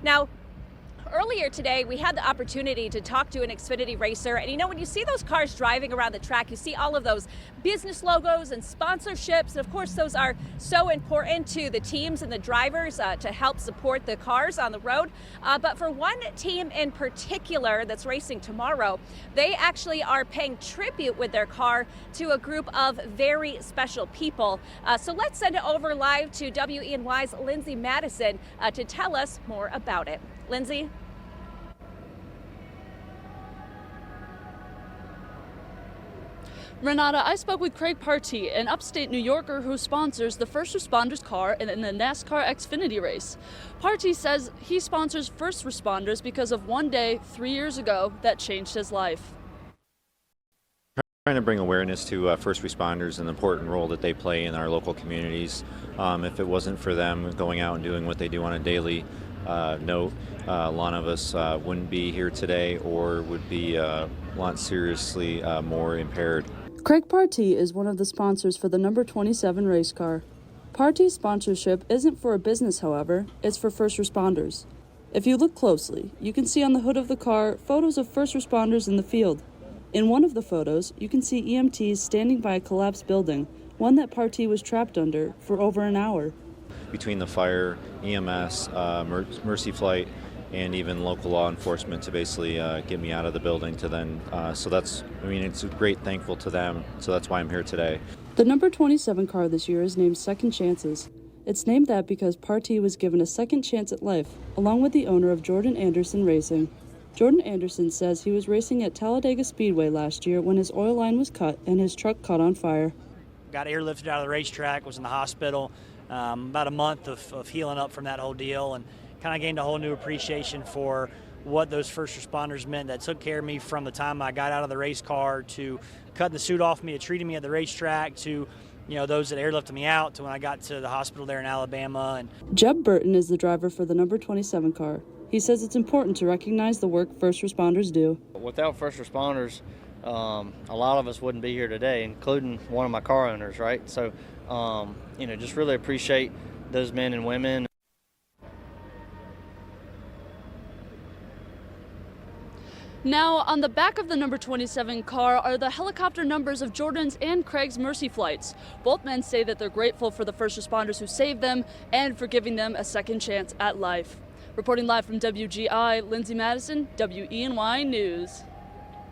Now, earlier today, we had the opportunity to talk to an Xfinity racer. And you know, when you see those cars driving around the track, you see all of those business logos and sponsorships. And of course, those are so important to the teams and the drivers to help support the cars on the road. But for one team in particular that's racing tomorrow, they actually are paying tribute with their car to a group of very special people. So let's send it over live to WENY's Lindsay Madison to tell us more about it. Lindsay? Renata, I spoke with Craig Partee, an upstate New Yorker who sponsors the first responders car in the NASCAR XFinity race. Partee says he sponsors first responders because of one day 3 years ago that changed his life. Trying to bring awareness to first responders and the important role that they play in our local communities. If it wasn't for them going out and doing what they do on a daily note, a lot of us wouldn't be here today or would be a lot seriously more impaired. Craig Partee is one of the sponsors for the number 27 race car. Partee's sponsorship isn't for a business, however, it's for first responders. If you look closely, you can see on the hood of the car photos of first responders in the field. In one of the photos, you can see EMTs standing by a collapsed building, one that Partee was trapped under for over an hour. Between the fire, EMS, Mercy Flight, and even local law enforcement to basically get me out of the building to then, it's great thankful to them, so that's why I'm here today. The number 27 car this year is named Second Chances. It's named that because Partee was given a second chance at life, along with the owner of Jordan Anderson Racing. Jordan Anderson says he was racing at Talladega Speedway last year when his oil line was cut and his truck caught on fire. Got airlifted out of the racetrack, was in the hospital, about a month of healing up from that whole deal, and kind of gained a whole new appreciation for what those first responders meant that took care of me from the time I got out of the race car to cutting the suit off me, to treating me at the racetrack, to those that airlifted me out, to when I got to the hospital there in Alabama. And Jeb Burton is the driver for the number 27 car. He says it's important to recognize the work first responders do. Without first responders, a lot of us wouldn't be here today, including one of my car owners, right? So, just really appreciate those men and women. Now, on the back of the number 27 car are the helicopter numbers of Jordan's and Craig's Mercy flights. Both men say that they're grateful for the first responders who saved them and for giving them a second chance at life. Reporting live from WGI, Lindsay Madison, WENY News.